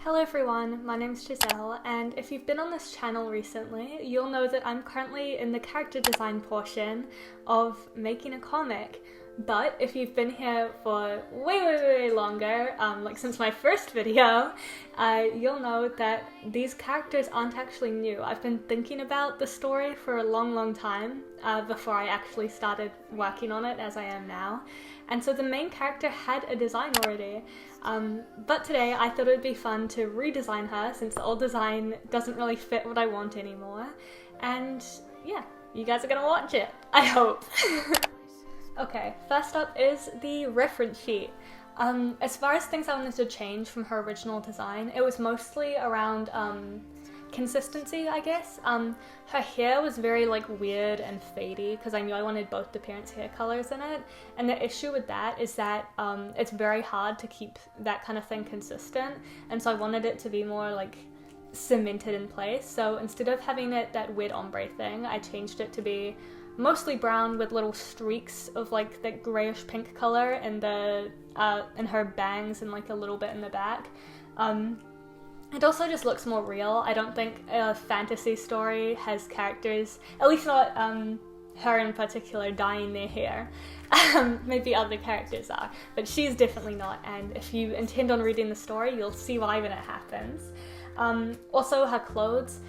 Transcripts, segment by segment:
Hello everyone, my name's Giselle, and if you've been on this channel recently, you'll know that I'm currently in the character design portion of making a comic. But if you've been here for way longer, like since my first video, you'll know that these characters aren't actually new. I've been thinking about the story for a long time before I actually started working on it as I am now. And so the main character had a design already. But today I thought it would be fun to redesign her since the old design doesn't really fit what I want anymore. And yeah, you guys are gonna watch it, I hope. Okay, first up is the reference sheet. As far as things I wanted to change from her original design, it was mostly around consistency, I guess. Her hair was very weird and fadey because I knew I wanted both the parents' hair colors in it, and the issue with that is that it's very hard to keep that kind of thing consistent, and so I wanted it to be more cemented in place. So instead of having it that weird ombre thing, I changed it to be mostly brown with little streaks of that grayish pink color in the in her bangs and a little bit in the back. It also just looks more real. I don't think a fantasy story has characters, at least not her in particular, dyeing their hair. Maybe other characters are, but she's definitely not, and if you intend on reading the story, you'll see why when it happens. Also, her clothes.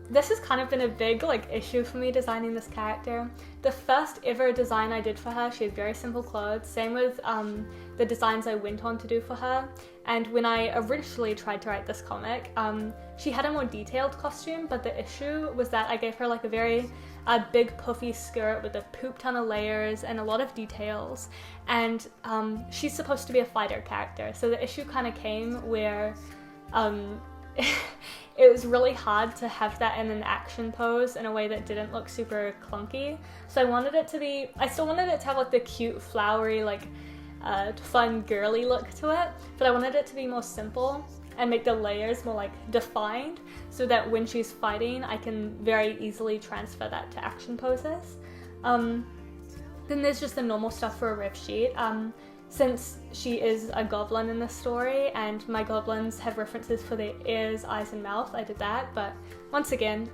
This has kind of been a big issue for me designing this character. The first ever design I did for her, she had very simple clothes. Same with the designs I went on to do for her. And when I originally tried to write this comic, she had a more detailed costume, but the issue was that I gave her a very big puffy skirt with a poop ton of layers and a lot of details. And she's supposed to be a fighter character, so the issue kind of came where it was really hard to have that in an action pose in a way that didn't look super clunky. So I wanted it to be, I still wanted it to have the cute, flowery, fun, girly look to it, but I wanted it to be more simple and make the layers more defined so that when she's fighting, I can very easily transfer that to action poses. Then there's just the normal stuff for a riff sheet. Since she is a goblin in this story, and my goblins have references for their ears, eyes, and mouth, I did that, but once again,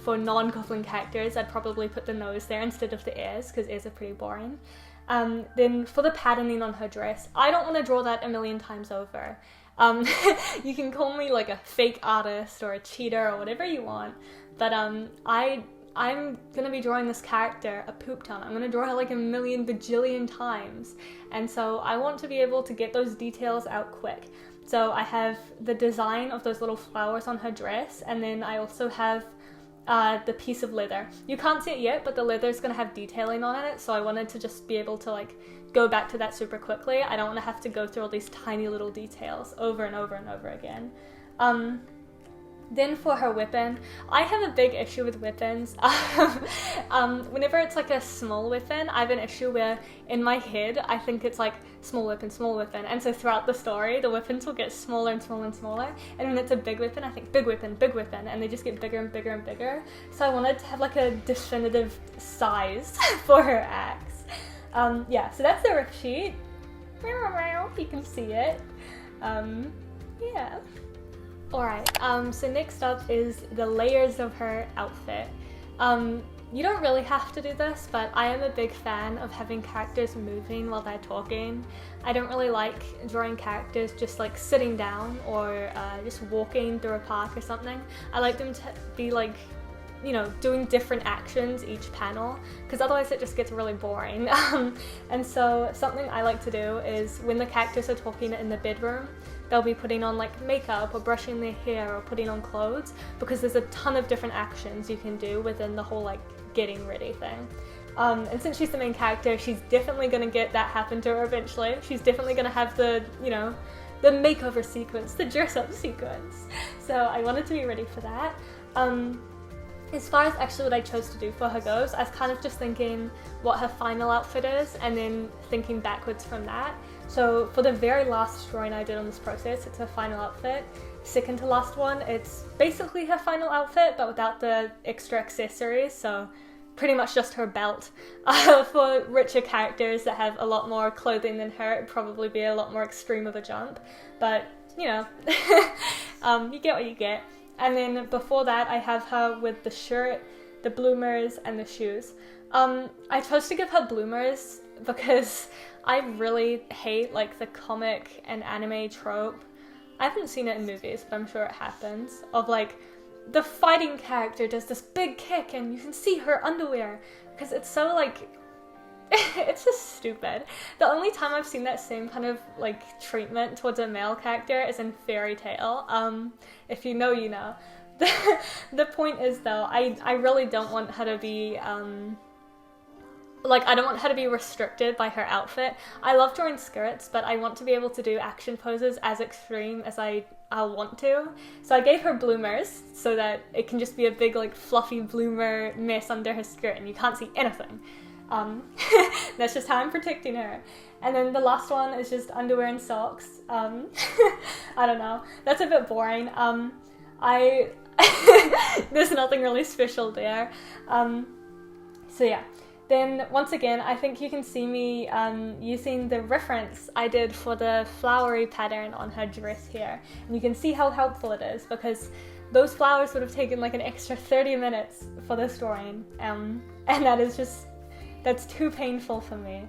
for non-goblin characters, I'd probably put the nose there instead of the ears, because ears are pretty boring. Then for the patterning on her dress, I don't want to draw that a million times over. You can call me a fake artist or a cheater or whatever you want, but I'm gonna be drawing this character a poop ton. I'm gonna draw her a million bajillion times. And so I want to be able to get those details out quick. So I have the design of those little flowers on her dress, and then I also have the piece of leather. You can't see it yet, but the leather's gonna have detailing on it, so I wanted to just be able to go back to that super quickly. I don't want to have to go through all these tiny little details over and over again. Then for her weapon, I have a big issue with weapons. Whenever it's a small weapon, I have an issue where in my head I think it's small weapon, and so throughout the story the weapons will get smaller and smaller, and when it's a big weapon I think big weapon, and they just get bigger and bigger. So I wanted to have a definitive size for her axe. Yeah, so that's the riff sheet. You can see it. Yeah. Alright, so next up is the layers of her outfit. You don't really have to do this, but I am a big fan of having characters moving while they're talking. I don't really like drawing characters just sitting down or just walking through a park or something. I like them to be doing different actions each panel, because otherwise it just gets really boring. And so something I like to do is when the characters are talking in the bedroom, they'll be putting on makeup or brushing their hair or putting on clothes, because there's a ton of different actions you can do within the whole getting ready thing. And since she's the main character, she's definitely gonna get that happen to her eventually. She's definitely gonna have the the makeover sequence, the dress up sequence. So I wanted to be ready for that. As far as actually what I chose to do for her goes, I was kind of just thinking what her final outfit is and then thinking backwards from that. So for the very last drawing I did on this process, it's her final outfit. Second to last one, it's basically her final outfit but without the extra accessories, so pretty much just her belt. For richer characters that have a lot more clothing than her, it'd probably be a lot more extreme of a jump. But you know, you get what you get. And then before that, I have her with the shirt, the bloomers, and the shoes. I chose to give her bloomers because I really hate like the comic and anime trope. I haven't seen it in movies, but I'm sure it happens, of like the fighting character does this big kick and you can see her underwear, because it's so like it's just stupid. The only time I've seen that same kind of like treatment towards a male character is in Fairy Tail. If you know, you know. The point is though, I really don't want her to be I don't want her to be restricted by her outfit. I love drawing skirts, but I want to be able to do action poses as extreme as I'll want to. So I gave her bloomers so that it can just be a big like fluffy bloomer mess under her skirt and you can't see anything. That's just how I'm protecting her. And then the last one is just underwear and socks. I don't know. That's a bit boring. There's nothing really special there. So yeah. Then once again, I think you can see me using the reference I did for the flowery pattern on her dress here. And you can see how helpful it is, because those flowers would have taken like an extra 30 minutes for this drawing. And that's too painful for me.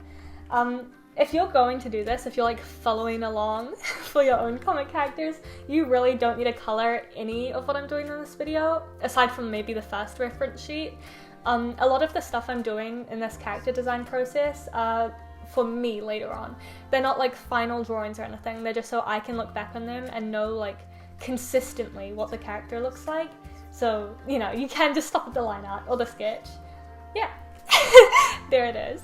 If you're going to do this, if you're like following along for your own comic characters, you really don't need to color any of what I'm doing in this video, aside from maybe the first reference sheet. A lot of the stuff I'm doing in this character design process for me later on, they're not like final drawings or anything, they're just so I can look back on them and know like consistently what the character looks like. So, you know, you can just stop at the line art or the sketch. Yeah, there it is.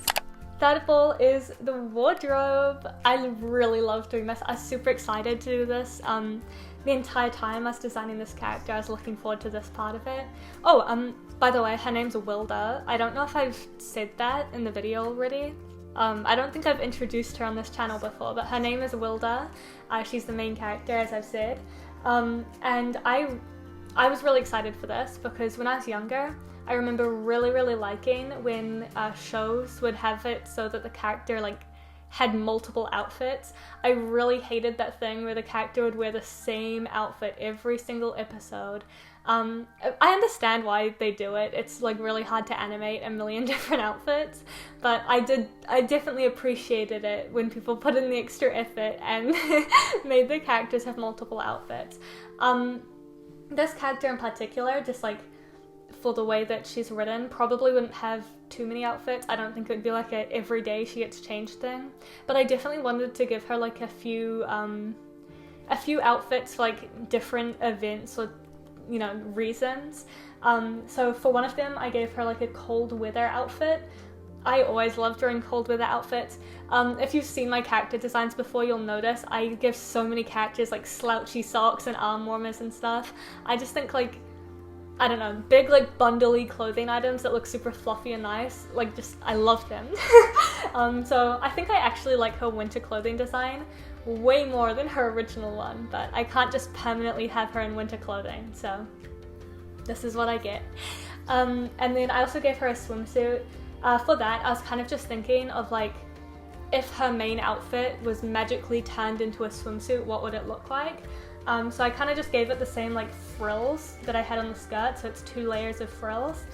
Third of all is the wardrobe. I really love doing this. I was super excited to do this. The entire time I was designing this character, I was looking forward to this part of it. Oh, by the way, her name's Wilda. I don't know if I've said that in the video already. I don't think I've introduced her on this channel before, but her name is Wilda. She's the main character, as I've said. And I was really excited for this because when I was younger, I remember really liking when shows would have it so that the character like had multiple outfits. I really hated that thing where the character would wear the same outfit every single episode. I understand why they do it. It's like really hard to animate a million different outfits, but I definitely appreciated it when people put in the extra effort and made the characters have multiple outfits. This character in particular, just like for the way that she's written, probably wouldn't have too many outfits. I don't think it would be like a everyday she gets changed thing, but I definitely wanted to give her like a few outfits for like different events or, you know, reasons. So for one of them, I gave her like a cold weather outfit. I always love drawing cold weather outfits. If you've seen my character designs before, you'll notice I give so many characters like slouchy socks and arm warmers and stuff. I just think like, I don't know, big like bundly clothing items that look super fluffy and nice, like just, I love them. So I think I actually like her winter clothing design way more than her original one, but I can't just permanently have her in winter clothing, so this is what I get. And then I also gave her a swimsuit. For that, I was kind of just thinking of like, if her main outfit was magically turned into a swimsuit, what would it look like? So I kind of just gave it the same like frills that I had on the skirt, so it's 2 layers of frills.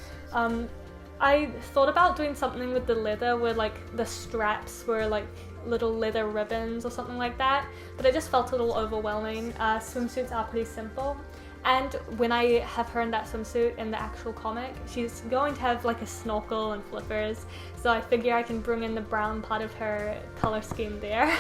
I thought about doing something with the leather where like the straps were like little leather ribbons or something like that, but it just felt a little overwhelming. Swimsuits are pretty simple, and when I have her in that swimsuit in the actual comic, she's going to have like a snorkel and flippers, so I figure I can bring in the brown part of her color scheme there.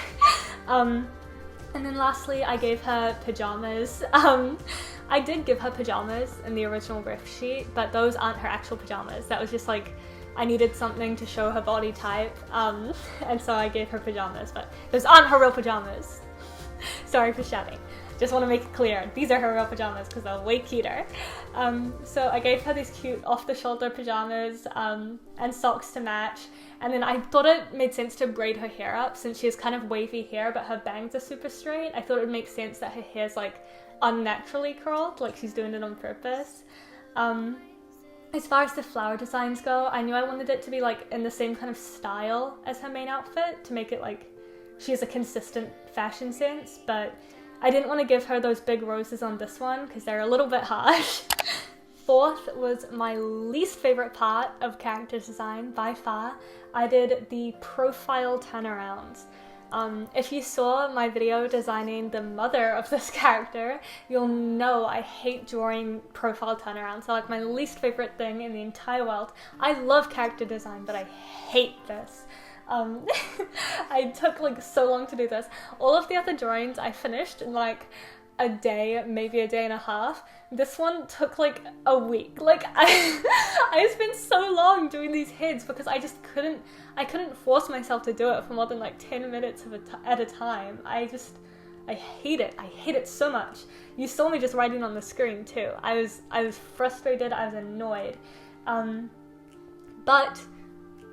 And then lastly, I gave her pajamas. I did give her pajamas in the original riff sheet, but those aren't her actual pajamas. That was just like, I needed something to show her body type, and so I gave her pajamas, but those aren't her real pajamas. Sorry for shouting. Just want to make it clear, these are her real pajamas because they're way cuter. So I gave her these cute off-the-shoulder pajamas and socks to match. And then I thought it made sense to braid her hair up since she has kind of wavy hair, but her bangs are super straight. I thought it would make sense that her hair's like unnaturally curled, like she's doing it on purpose. As far as the flower designs go, I knew I wanted it to be like in the same kind of style as her main outfit to make it like she has a consistent fashion sense, but I didn't want to give her those big roses on this one because they're a little bit harsh. Fourth was my least favorite part of character design by far. I did the profile turnarounds. If you saw my video designing the mother of this character, you'll know I hate drawing profile turnarounds. They're like my least favorite thing in the entire world. I love character design, but I hate this. I took like so long to do this. All of the other drawings I finished in like a day, maybe a day and a half. This one took like a week. Like I spent so long doing these heads because I couldn't force myself to do it for more than like 10 minutes at a time. I hate it. I hate it so much. You saw me just writing on the screen too. I was frustrated, I was annoyed. But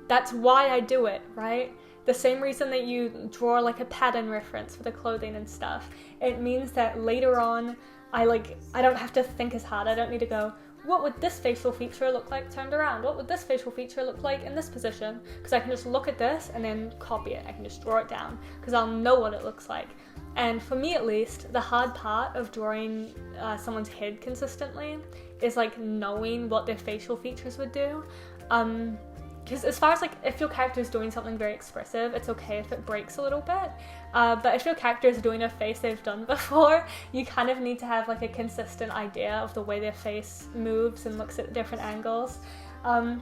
that's why I do it, right? The same reason that you draw like a pattern reference for the clothing and stuff. It means that later on, I don't have to think as hard. I don't need to go, what would this facial feature look like turned around? What would this facial feature look like in this position? Because I can just look at this and then copy it. I can just draw it down because I'll know what it looks like. And for me at least, the hard part of drawing someone's head consistently is like knowing what their facial features would do. Because as far as like if your character is doing something very expressive, it's okay if it breaks a little bit. But if your character is doing a face they've done before, you kind of need to have like a consistent idea of the way their face moves and looks at different angles.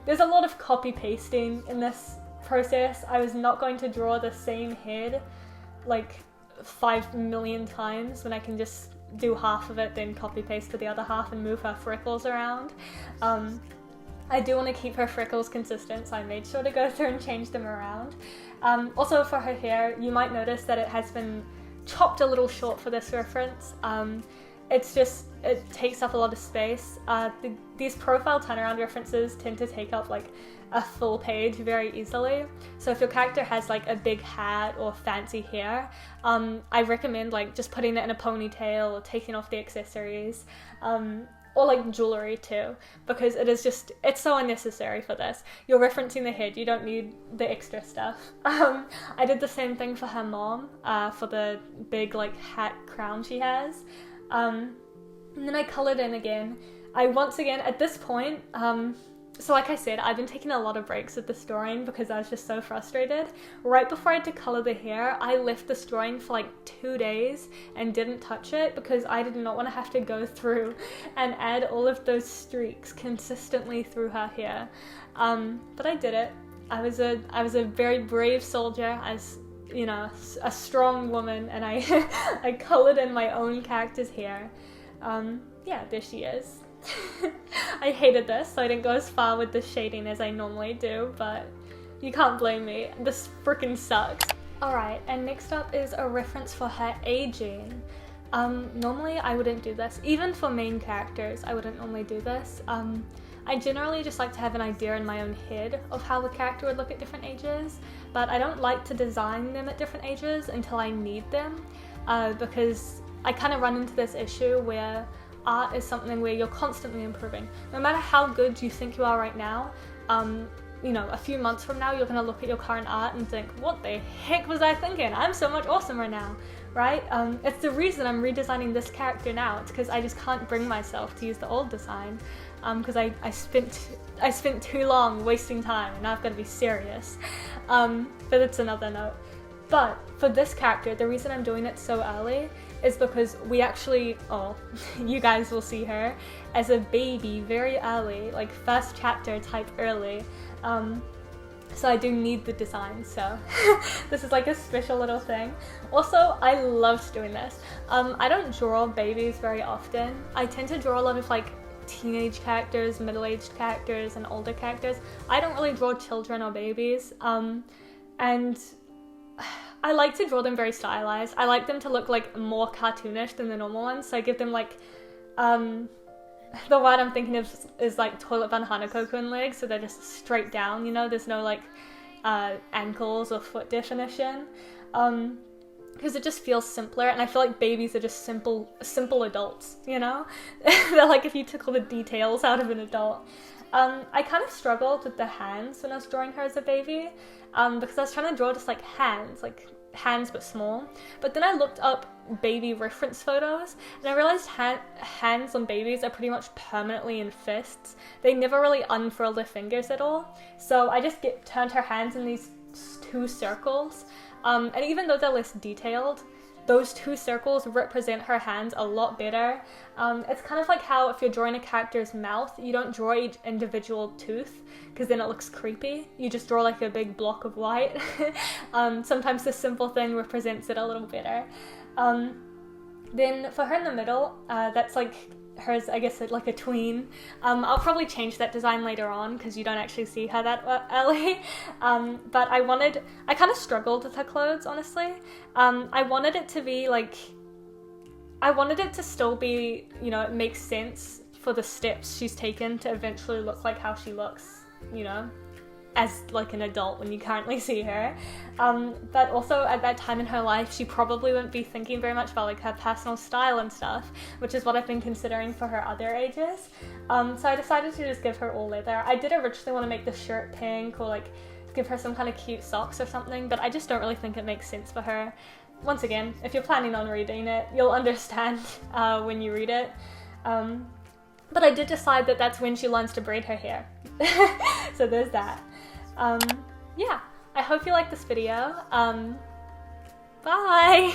There's a lot of copy pasting in this process. I was not going to draw the same head like 5 million times when I can just do half of it, then copy paste to the other half and move her freckles around. I do want to keep her freckles consistent, so I made sure to go through and change them around. Also for her hair, you might notice that it has been chopped a little short for this reference. It takes up a lot of space. These profile turnaround references tend to take up like a full page very easily. So if your character has like a big hat or fancy hair, I recommend like just putting it in a ponytail or taking off the accessories. Or like jewelry too, because it's so unnecessary for this. You're referencing the head, you don't need the extra stuff. I did the same thing for her mom, for the big like hat crown she has. And then I colored in again. Once again, at this point, so like I said, I've been taking a lot of breaks with this drawing because I was just so frustrated. Right before I had to color the hair, I left this drawing for like 2 days and didn't touch it because I did not want to have to go through and add all of those streaks consistently through her hair. But I did it. I was a very brave soldier, as you know, a strong woman, and I colored in my own character's hair. Yeah, there she is. I hated this, so I didn't go as far with the shading as I normally do, but you can't blame me. This freaking sucks. Alright, and next up is a reference for her aging. Normally I wouldn't do this. Even for main characters, I wouldn't normally do this. I generally just like to have an idea in my own head of how the character would look at different ages, but I don't like to design them at different ages until I need them, because I kind of run into this issue where art is something where you're constantly improving. No matter how good you think you are right now, you know, a few months from now, you're going to look at your current art and think, what the heck was I thinking? I'm so much awesomer now, right? It's the reason I'm redesigning this character now. It's because I just can't bring myself to use the old design, because I spent too long wasting time, and now I've got to be serious. But it's another note. But for this character, the reason I'm doing it so early is because we actually, you guys will see her as a baby very early, like first chapter type early. So I do need the design, so this is like a special little thing. Also, I loved doing this. I don't draw babies very often. I tend to draw a lot of like teenage characters, middle-aged characters, and older characters. I don't really draw children or babies, and I like to draw them very stylized. I like them to look like more cartoonish than the normal ones, so I give them like, the word I'm thinking of is like toilet Van Hanekokun legs, so they're just straight down, you know, there's no like ankles or foot definition, because it just feels simpler, and I feel like babies are just simple adults, you know? They're like if you took all the details out of an adult. I kind of struggled with the hands when I was drawing her as a baby, because I was trying to draw just like hands, like hands but small. But then I looked up baby reference photos and I realized hands on babies are pretty much permanently in fists. They never really unfurl their fingers at all. So I just turned her hands in these 2 circles. And even though they're less detailed, those 2 circles represent her hands a lot better. It's kind of like how if you're drawing a character's mouth, you don't draw each individual tooth because then it looks creepy. You just draw like a big block of white. Sometimes this simple thing represents it a little better. Then for her in the middle, that's like hers, I guess, like a tween. I'll probably change that design later on because you don't actually see her that early. But I kind of struggled with her clothes, honestly. I wanted it to be like, I wanted it to still be, you know, it makes sense for the steps she's taken to eventually look like how she looks, you know, as like an adult when you currently see her. But also at that time in her life, she probably wouldn't be thinking very much about like her personal style and stuff, which is what I've been considering for her other ages. So I decided to just give her all leather. I did originally want to make the shirt pink or like give her some kind of cute socks or something, but I just don't really think it makes sense for her. Once again, if you're planning on reading it, you'll understand when you read it. But I did decide that that's when she learns to braid her hair. So there's that. Yeah, I hope you liked this video. Bye!